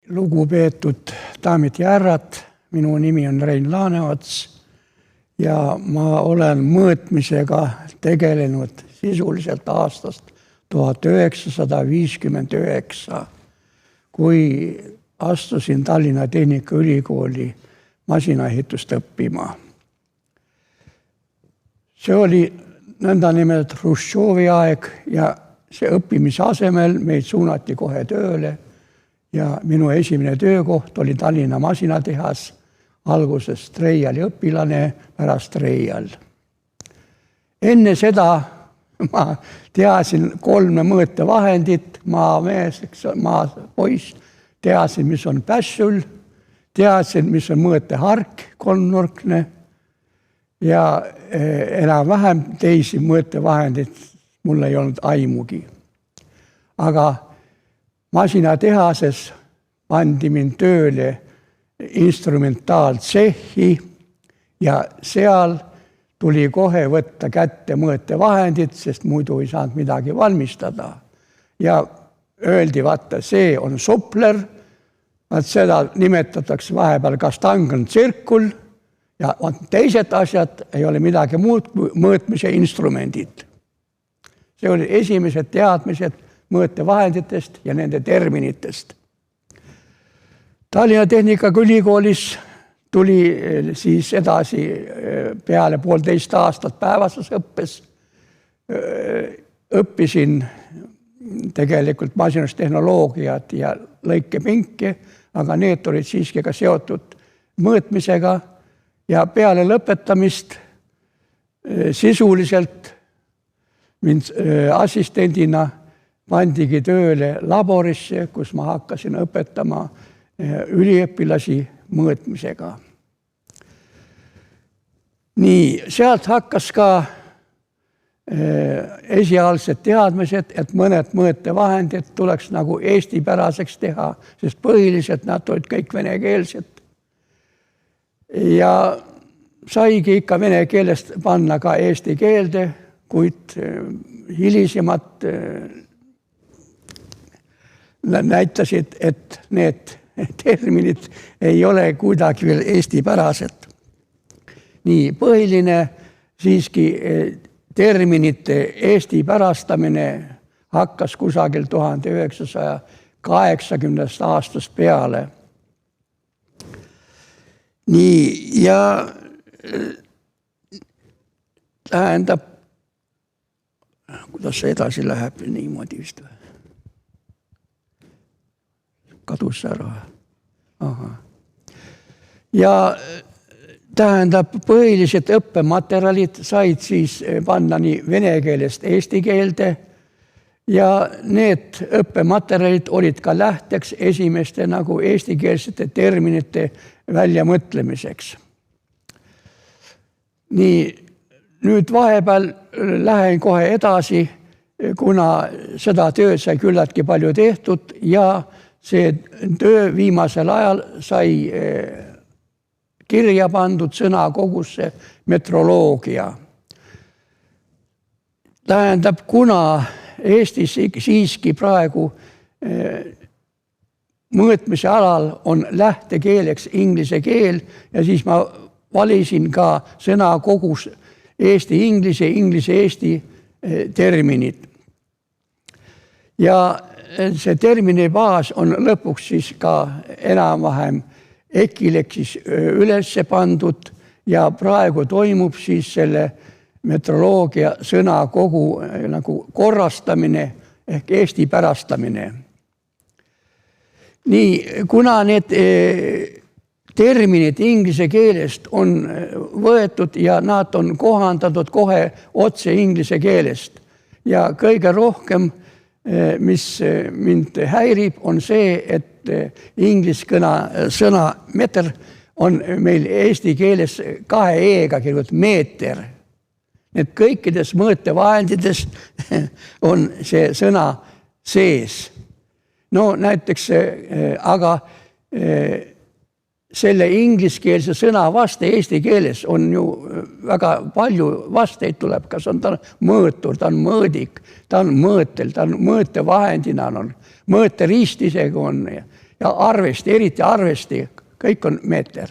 Lugupeetud daamid ja härrad, minu nimi on Rein Laaneots ja ma olen mõõtmisega tegelenud sisuliselt aastast 1959, kui astusin Tallinna Tehnikaülikooli masinaehitust õppima. See oli nõndanimelt Hruštšovi aeg ja see õppimise asemel meid suunati kohe tööle. Ja minu esimene töökoht oli Tallinna masinatehas, alguses Treiali õpilane, pärast Treial. Enne seda ma teadsin 3 mõõtevahendit, maamees, maapoiss, teadsin, mis on pässul, teadsin, mis on mõõtehark, 3-nurkne ja enam-vähem teisi mõõtevahendid mul ei olnud aimugi. Aga masinatehases pandi mind tööle instrumentaaltsehhi ja seal tuli kohe võtta kätte mõõtevahendid, sest muidu ei saanud midagi valmistada. Ja öeldi, vaata, see on supler, seda nimetatakse vahepeal kastangentsirkul ja teised asjad ei ole midagi muud kui mõõtmise instrumendid. See oli esimesed teadmised mõõtevahenditest ja nende terminitest. Tallinna Tehnikaülikoolis tuli siis edasi peale 1,5 aastat päevases õppes. Õppisin tegelikult masinustehnoloogiat ja lõikepinke, aga need olid siiski ka seotud mõõtmisega ja peale lõpetamist sisuliselt mind assistendina pandigi tööle laborisse, kus ma hakkasin õpetama üliõpilasi mõõtmisega. Nii, sealt hakkas ka esialgsed teadmised, et mõned mõõtevahendid tuleks nagu eestipäraseks teha, sest põhiliselt nad olid kõik venekeelsed. Ja saigi ikka vene keelest panna ka eesti keelde, kuid hilisemad näitasid, et need terminid ei ole kuidagi veel eestipärased. Nii, põhiline siiski terminite eestipärastamine hakkas kusagil 1980 aastast peale. Nii, ja tähendab, kuidas see edasi läheb niimoodi vist või? Kadus ära. Aha. Ja tähendab, põhilised õppematerjalid said siis panna nii vene keelest eesti keelde ja need õppematerjalid olid ka lähteks esimeste nagu eestikeelsete terminite väljamõtlemiseks. Nii, nüüd vahepeal lähen kohe edasi, kuna seda tööd sai küllaltki palju tehtud ja see töö viimasel ajal sai kirja pandud sõnakogusse metroloogia. Tähendab, kuna Eestis siiski praegu mõõtmise alal on lähtekeeleks inglise keel ja siis ma valisin ka sõnakogus inglise-eesti terminid. Ja see termini baas on lõpuks siis ka enam-vähem ekileksis üles pandud ja praegu toimub siis selle metroloogia sõnakogu nagu korrastamine ehk eestipärastamine. Nii, kuna need terminid inglise keelest on võetud ja nad on kohandatud kohe otse inglise keelest ja kõige rohkem mis mind häirib, on see, et ingliskeelne sõna meter on meil eesti keeles 2 e-ga kirjutatud meeter. Need kõikides mõõtevahendides on see sõna sees. No näiteks, aga selle ingliskeelse sõna vaste eesti keeles on ju väga palju vasteid tuleb, kas on ta mõõtur, ta on mõõdik, ta on mõõtel, ta on mõõtevahendina, on mõõteriist isegi on ja arvesti, eriti arvesti, kõik on meeter.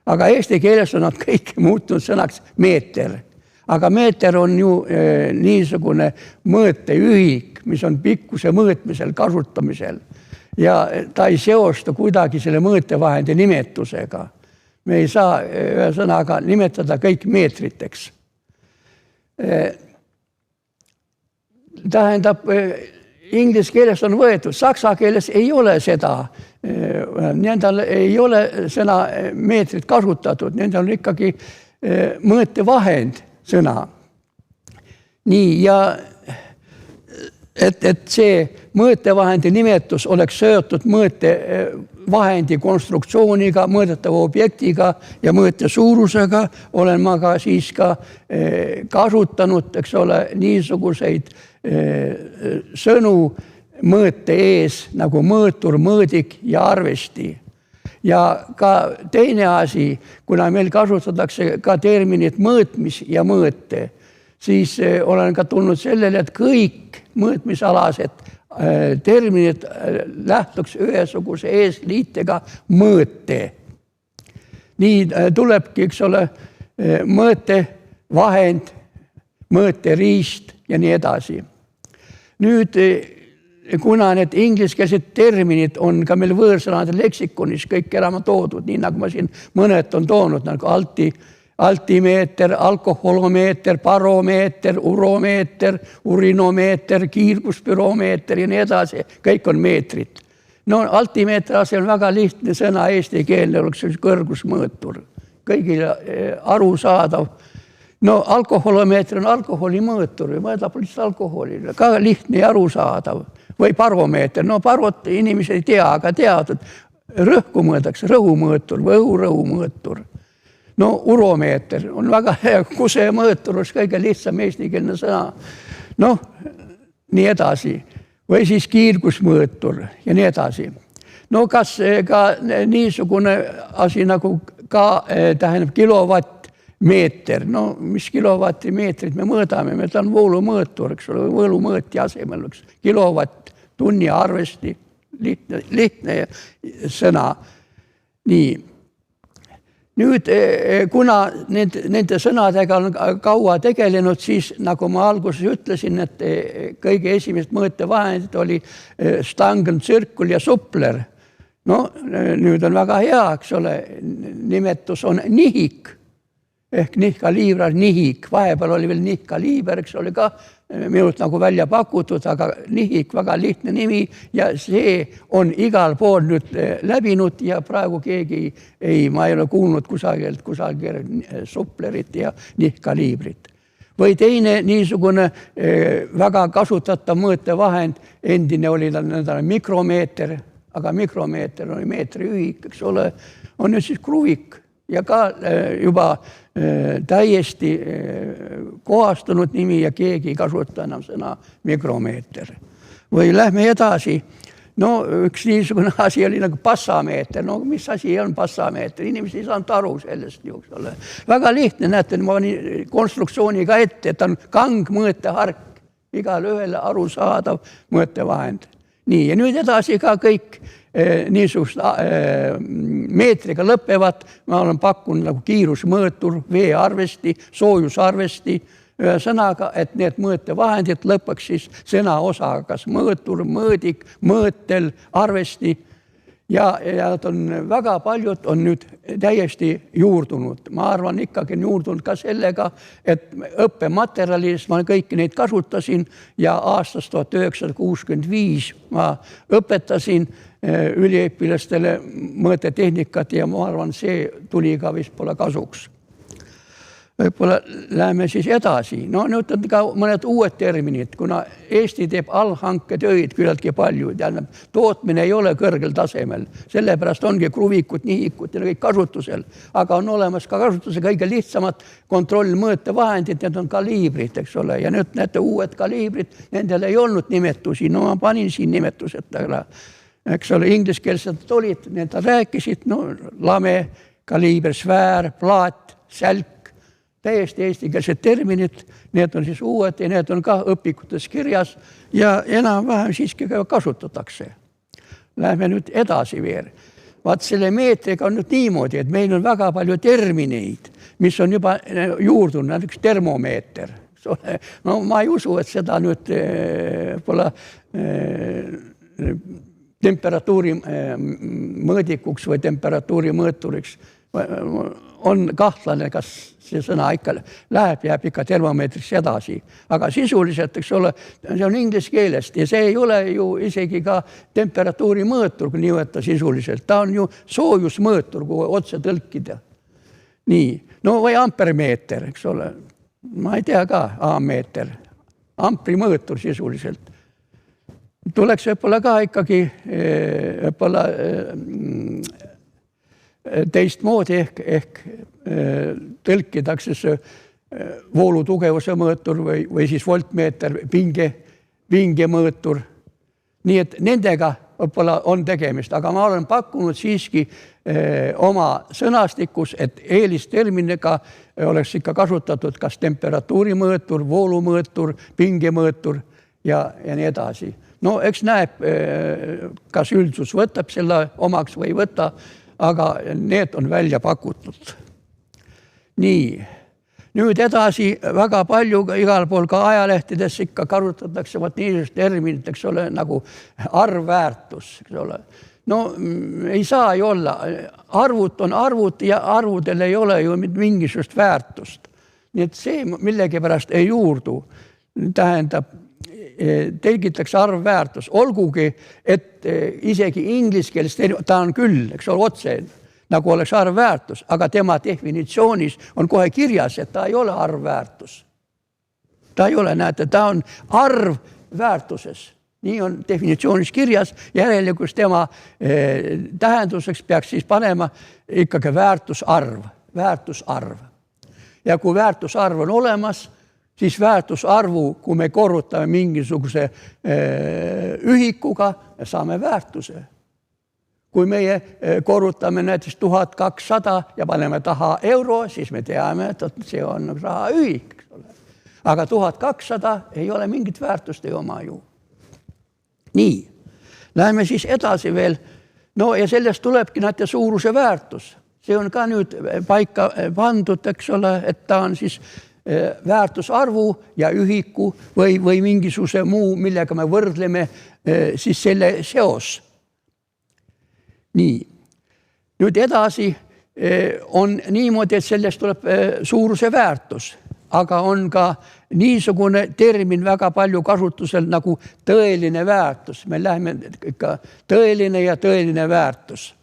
Aga eesti keeles on nad kõik muutunud sõnaks meeter. Aga meeter on ju niisugune mõõteühik, mis on pikkuse mõõtmisel, kasutamisel. Ja ta ei seosta kuidagi selle mõõtevahendi nimetusega. Me ei saa ühe sõnaga nimetada kõik meetriteks. Tähendab, inglise keeles on võetud, saksa keeles ei ole seda. Nendel ei ole sõna meetrit kasutatud, nendel on ikkagi mõõtevahend sõna. Nii, ja et see mõõtevahendi nimetus oleks seotud mõõtevahendi konstruktsiooniga, mõõdetava objektiga ja mõõte suurusega, olen ma ka siis ka kasutanud, eks ole, niisuguseid sõnu mõõte ees nagu mõõtur, mõõdik ja arvesti. Ja ka teine asi, kuna meil kasutatakse ka terminit mõõtmis ja mõõte, siis olen ka tulnud sellele, et kõik mõõtmisalased terminid lähtuks ühesuguse eesliitega mõõte. Nii tulebki, eks ole, mõõtevahend, mõõteriist ja nii edasi. Nüüd, kuna need ingliskeelsed terminid on ka meil võõrsõnade leksikonis kõik enam toodud, nii nagu ma siin mõned on toonud, nagu altimeeter, alkoholomeeter, baromeeter, uromeeter, urinomeeter, kiirguspüromeeter ja nii edasi, kõik on meetrid. No altimeeter asi on väga lihtne sõna, eesti keelne oleks kõrgusmõõtur, kõigile arusaadav. No alkoholomeeter on alkoholimõõtur, mõõdab lihtsalt alkoholi, ka lihtne ja arusaadav. Või baromeeter, no barot inimesed ei tea, aga teadnud, rõhku mõõdakse, rõhumõõtur või õhurõhumõõtur. No uromeeter on väga hea, kuse mõõtur on kõige lihtsam eestikeelne sõna. Noh, nii edasi. Või siis kiirgusmõõtur ja nii edasi. No kas ka niisugune asi nagu ka tähendab kilovattmeeter. No mis kilovattimeetrit me mõõdame? Me on voolumõõtur, eks ole, võõlumõõti asemel. Kilovatt, tunni arvesti, lihtne sõna. Nii. Nüüd, kuna nende sõnadega on kaua tegelenud, siis nagu ma alguses ütlesin, et kõige esimesed mõõtevahendid oli stangen, tsirkul ja suppler. No nüüd on väga hea, eks ole, nimetus on nihik ehk nihkaliibra nihik. Vahepeal oli veel nihkaliiber, eks oli ka minult nagu välja pakutud, aga nihik väga lihtne nimi ja see on igal pool nüüd läbinud ja praegu keegi ma ei ole kuulnud kusagil supplerit ja nihkaliibrit. Või teine niisugune väga kasutatav mõõtevahend, endine oli ta mikromeeter, aga mikromeeter oli meetriühik, eks ole, on nüüd siis kruvik ja ka juba täiesti kohastunud nimi ja keegi ei kasuta enam sõna mikromeeter. Või lähme edasi. No üks niisugune asi oli nagu passameeter. No mis asi on passameeter? Inimesed ei saanud aru sellest ju. Väga lihtne, näete, ma panin konstruktsiooniga ette, et on kangmõõtehark. Igal ühele arusaadav mõõtevahend. Nii, ja nüüd edasi ka kõik niisugust meetriga lõppevad. Ma olen pakkunud nagu kiirusmõõtur, veearvesti, soojusarvesti, ühe sõnaga, et need mõõtevahendid lõppaks siis sõna osaga, kas mõõtur, mõõdik, mõõtel, arvesti. Ja nad on väga paljud on nüüd täiesti juurdunud. Ma arvan ikkagi juurdunud ka sellega, et õppematerjalis ma kõiki neid kasutasin ja aastast 1965 ma õpetasin üliõpilastele mõõtetehnikat ja ma arvan, see tuli ka vist pole kasuks. Võib-olla läheme siis edasi. No nüüd on ka mõned uued terminid, kuna Eesti teeb allhanketöid küllaltki palju. Tootmine ei ole kõrgel tasemel. Sellepärast ongi kruvikud, nihikud ja kõik kasutusel. Aga on olemas ka kasutuse kõige lihtsamad kontrollmõõtevahendid, need on kaliibrid, eks ole. Ja nüüd näete uued kaliibrid, nendel ei olnud nimetusi. No ma panin siin nimetused. Eks ole, ingliskeelsed olid, need rääkisid, no lame, kaliiber, sfäär, plaat, sälk. Täiesti eestikeelsed terminid, need on siis uued ja need on ka õpikutes kirjas ja enam-vähem siiski kasutatakse. lähme nüüd edasi veel. Vaat selle meetriga on nüüd niimoodi, et meil on väga palju termineid, mis on juba juurdunud, üks termomeeter. No ma ei usu, et seda nüüd pole temperatuuri mõõdikuks või temperatuuri mõõturiks on kahtlane, kas see sõna ikka läheb, jääb ikka termomeetriks edasi. Aga sisuliselt, eks ole, see on inglise keelest ja see ei ole ju isegi ka temperatuuri mõõtur, kui nii võtta sisuliselt. Ta on ju soojusmõõtur, kui otse tõlkida. Nii, no või ampermeeter, eks ole. Ma ei tea ka, A-meeter. Ampri mõõtur sisuliselt. Tuleks võib-olla ka ikkagi võib-olla teistmoodi ehk tõlkidakse see voolutugevuse mõõtur või siis voltmeeter, pinge mõõtur. Nii et nendega võib-olla on tegemist, aga ma olen pakkunud siiski oma sõnastikus, et eelisterminiga oleks ikka kasutatud kas temperatuuri mõõtur, voolumõõtur, pinge mõõtur ja nii edasi. No eks näeb, kas üldsus võtab selle omaks või võtta, aga need on välja pakutud. Nii, nüüd edasi väga palju igal pool ka ajalehtedes ikka kasutatakse niisugust terminit, eks ole, nagu arvväärtus, eks ole. No ei saa ju olla. Arvud on arvud ja arvudel ei ole ju mingisugust väärtust. Nii et see millegi pärast ei juurdu. Tähendab, telgitakse arvväärtus. Olgugi, et isegi inglise keeles ta on küll, eks ole, otse, nagu oleks arvväärtus, aga tema definitsioonis on kohe kirjas, et ta ei ole arvväärtus. Ta ei ole, näete, ta on arvväärtuses. Nii on definitsioonis kirjas, järelikult tema tähenduseks peaks siis panema ikkagi väärtusarv. Ja kui väärtusarv on olemas, siis väärtusarvu, kui me korrutame mingisuguse ühikuga, saame väärtuse. Kui meie korrutame näiteks 1200 ja paneme taha euro, siis me teame, et see on rahaühik. Aga 1200 ei ole mingit väärtust ei oma ju. Nii, läheme siis edasi veel. No ja sellest tulebki näete suuruse väärtus. See on ka nüüd paika pandud, eks ole, et ta on siis väärtusarvu ja ühiku või mingisuguse muu, millega me võrdleme siis selle seos. Nii, nüüd edasi on niimoodi, et sellest tuleb suuruse väärtus, aga on ka niisugune termin väga palju kasutusel nagu tõeline väärtus. Me läheme ikka tõeline ja tõeline väärtus.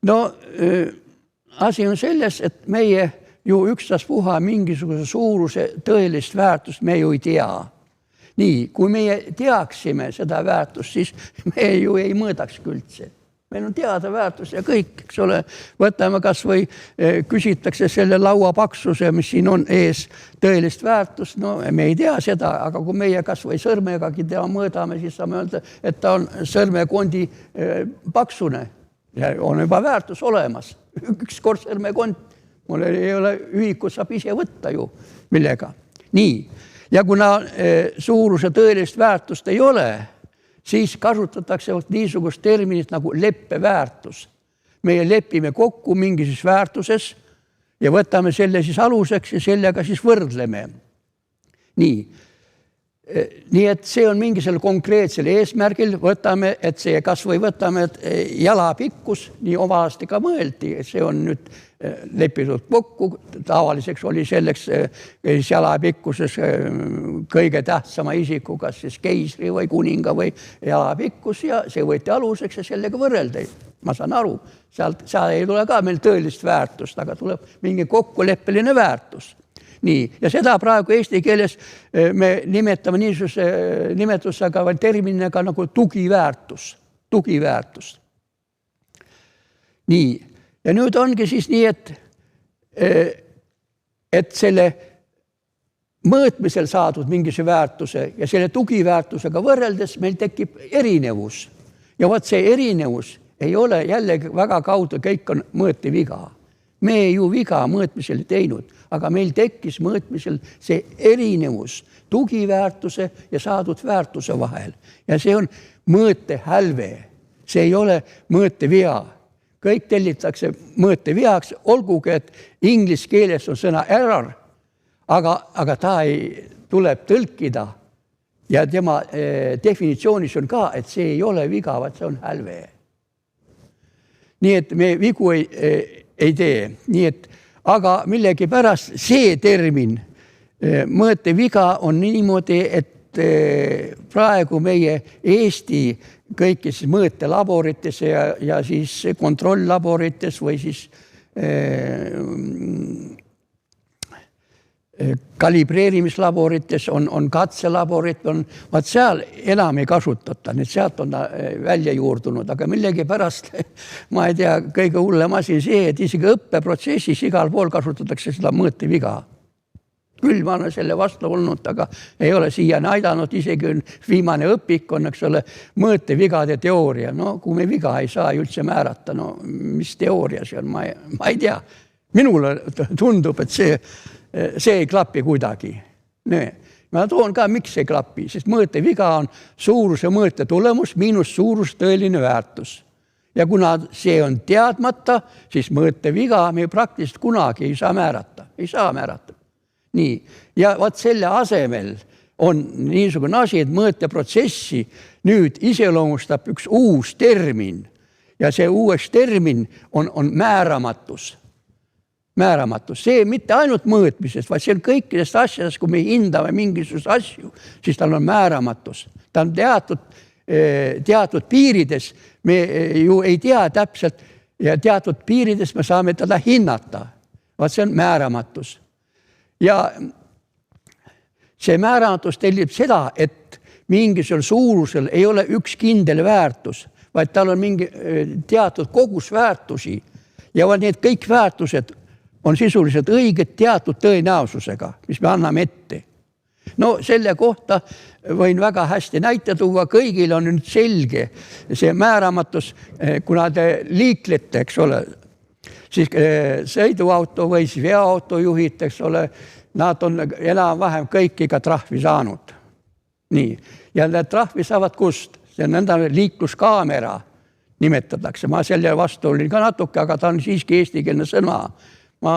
No asi on selles, et meie ju ükstaspuha mingisuguse suuruse tõelist väärtust me ju ei tea. Nii, kui meie teaksime seda väärtust, siis me ju ei mõõdaks üldse. Meil on teada väärtus ja kõik, eks ole. Võtame kas või küsitakse selle laua paksuse, mis siin on ees tõelist väärtust. No me ei tea seda, aga kui meie kas või sõrmegagi tema mõõdame, siis saame öelda, et ta on sõrmekondi paksune. Ja on juba väärtus olemas. Üks kord sõrmekond, mul ei ole ühikud, saab ise võtta ju millega. Nii, ja kuna suuruse tõelist väärtust ei ole, siis kasutatakse niisugust terminit nagu leppeväärtus. Meie lepime kokku mingis väärtuses ja võtame selle siis aluseks ja sellega siis võrdleme. Nii et see on mingisel konkreetsel eesmärgil, võtame, et see kas või võtame, et jalapikkus, nii omalasti ka mõeldi, et see on nüüd lepitud kokku, tavaliseks oli selleks jalapikkuses kõige tähtsama isiku, kas siis keisri või kuninga või jalapikkus ja see võeti aluseks ja sellega võrreldi. Ma saan aru, seal ei tule ka meil tõelist väärtust, aga tuleb mingi kokkuleppeline väärtus. Nii, ja seda praegu eesti keeles me nimetame niisuguse nimetusega või terminiga nagu tugiväärtus. Nii, ja nüüd ongi siis nii, et selle mõõtmisel saadud mingise väärtuse ja selle tugiväärtusega võrreldes meil tekib erinevus. Ja võt see erinevus ei ole jällegi väga kaudu, kõik on mõõteviga. Me ei ju viga mõõtmisel teinud, aga meil tekkis mõõtmisel see erinevus tugiväärtuse ja saadud väärtuse vahel. Ja see on mõõtehälve. see ei ole mõõtevea. Kõik tellitakse mõõteveaks, olgugi, et inglise keeles on sõna error, aga ta tuleb tõlkida ja tema definitsioonis on ka, et see ei ole viga, vaid see on hälve. Nii et me vigu ei tee. Nii et, aga millegi pärast see termin mõõteviga on niimoodi, et praegu meie Eesti kõikis mõõtelaborites ja siis kontrolllaborites või siis kalibreerimislaborites on katselaborid, vaat seal enam ei kasutata, nüüd sealt on ta välja juurdunud, aga millegi pärast, ma ei tea, kõige hullem asi see, et isegi õppeprotsessis igal pool kasutatakse seda mõõteviga. Küll ma olen selle vastu olnud, aga ei ole siiani aidanud, isegi viimane õpik on, eks ole, mõõtevigade teooria. No kui me viga ei saa üldse määrata, no mis teooria see on, ma ei tea. Minule tundub, et see ei klapi kuidagi. Ma toon ka, miks ei klapi, sest mõõteviga on suuruse mõõte tulemus miinus suurus tõeline väärtus. Ja kuna see on teadmata, siis mõõteviga me praktiliselt kunagi ei saa määrata. Nii, ja vaat selle asemel on niisugune asi, et mõõteprotsessi nüüd iseloomustab üks uus termin ja see uues termin on määramatus. See mitte ainult mõõtmisest, vaid see on kõikidest asjadest, kui me hindame mingisugust asju, siis tal on määramatus. Ta on teatud piirides, me ju ei tea täpselt ja teatud piirides me saame teda hinnata. Vaat see on määramatus. Ja see määramatus tellib seda, et mingisugusel suurusel ei ole üks kindel väärtus, vaid tal on mingi teatud kogus väärtusi ja need kõik väärtused on sisuliselt õiged teatud tõenäosusega, mis me anname ette. No selle kohta võin väga hästi näite tuua, kõigil on nüüd selge see määramatus, kuna te liiklete, eks ole, siis sõiduauto või siis veoautojuhid, eks ole, nad on enam-vähem kõik iga trahvi saanud. Nii. Ja need trahvi saavad kust? See on nõnda liikluskaamera nimetatakse. Ma selle vastu olin ka natuke, aga ta on siiski eestikeelne sõna. Ma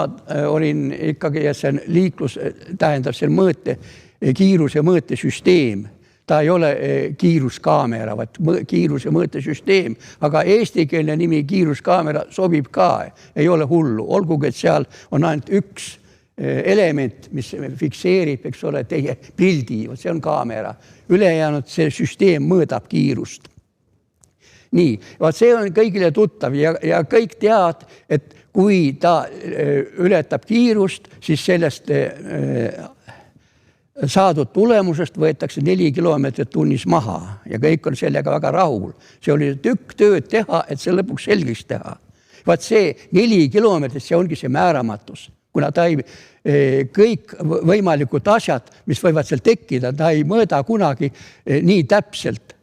olin ikkagi, et see liiklus tähendab see kiiruse mõõtesüsteem. Ta ei ole kiiruskaamera, vaid kiiruse mõõtesüsteem, aga eestikeelne nimi kiiruskaamera sobib ka, ei ole hullu. Olgugi, et seal on ainult üks element, mis fikseerib, eks ole, teie pildi, see on kaamera. Ülejäänud see süsteem mõõdab kiirust. Nii, vaat see on kõigile tuttav ja kõik teavad, et kui ta ületab kiirust, siis sellest saadud tulemusest võetakse 4 kilomeetrit tunnis maha ja kõik on sellega väga rahul. See oli tükk tööd teha, et see lõpuks selgeks teha. Vaat see 4 kilomeetrit, see ongi see määramatus. Kuna ta kõik võimalikud asjad, mis võivad seal tekkida, ta ei mõõda kunagi nii täpselt.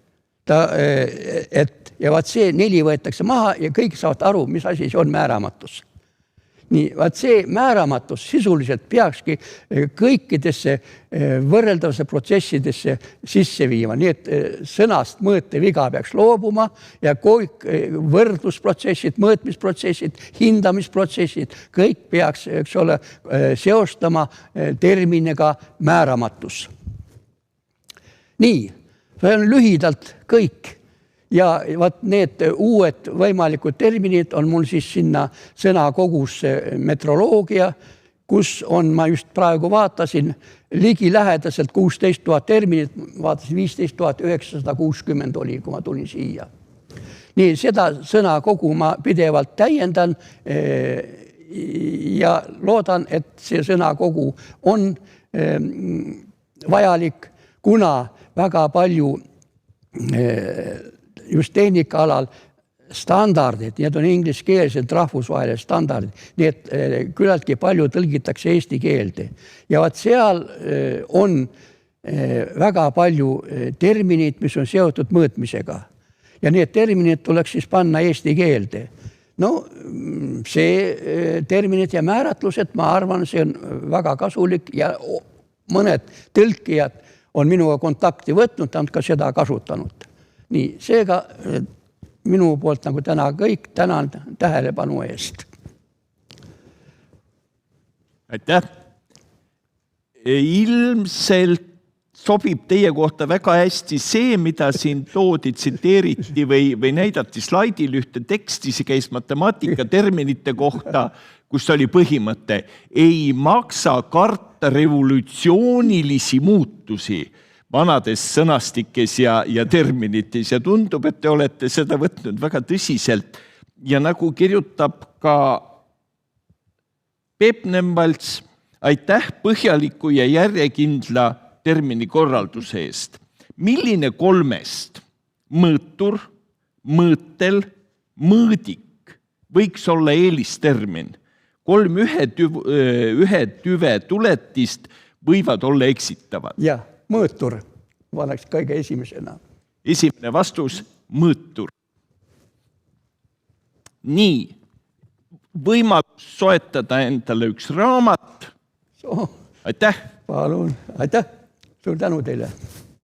Ja vaat see 4 võetakse maha ja kõik saavad aru, mis asi see on määramatus. Nii, vaat see määramatus sisuliselt peakski kõikidesse võrreldavase protsessidesse sisse viima. Nii et sõnast mõõteviga peaks loobuma ja kõik võrdlusprotsessid, mõõtmisprotsessid, hindamisprotsessid, kõik peaks, eks ole, seostama terminiga määramatus. Nii, see on lühidalt kõik. Ja vaat need uued võimalikud terminid on mul siis sinna sõnakogus metroloogia, kus on, ma just praegu vaatasin, ligi lähedaselt 16 000 terminit, vaatasin 15 960 oli, kui ma tulin siia. Nii, seda sõnakogu ma pidevalt täiendan ja loodan, et see sõnakogu on vajalik, kuna väga palju just tehnikaalal standardid, need on ingliskeelsed rahvusvahelised standardid, nii et küllaltki palju tõlgitakse eesti keelde. Ja vaat seal on väga palju terminid, mis on seotud mõõtmisega. Ja need terminid tuleks siis panna eesti keelde. No see terminid ja määratlused, ma arvan, see on väga kasulik ja mõned tõlkijad on minuga kontakti võtnud, ta on ka seda kasutanud. Nii, seega minu poolt nagu täna kõik. Tänan tähelepanu eest. Aitäh! Ilmselt sobib teie kohta väga hästi see, mida siin toodi, tsiteeriti või näidati slaidil ühte teksti, see käis matemaatikaterminite kohta, kus oli põhimõte, ei maksa karta revolutsioonilisi muutusi vanades sõnastikes ja terminites ja tundub, et te olete seda võtnud väga tõsiselt ja nagu kirjutab ka Peep Nemvalts, aitäh põhjaliku ja järjekindla termini korralduse eest. Milline 3 mõõtur, mõõtel, mõõdik võiks olla eelistermin? 3 ühe tüve tuletist võivad olla eksitavad. Jah, mõõtur oleks kõige esimesena. Esimene vastus, mõõtur. Nii, võimalus soetada endale üks raamat. Aitäh! Palun, aitäh! Suur tänu teile!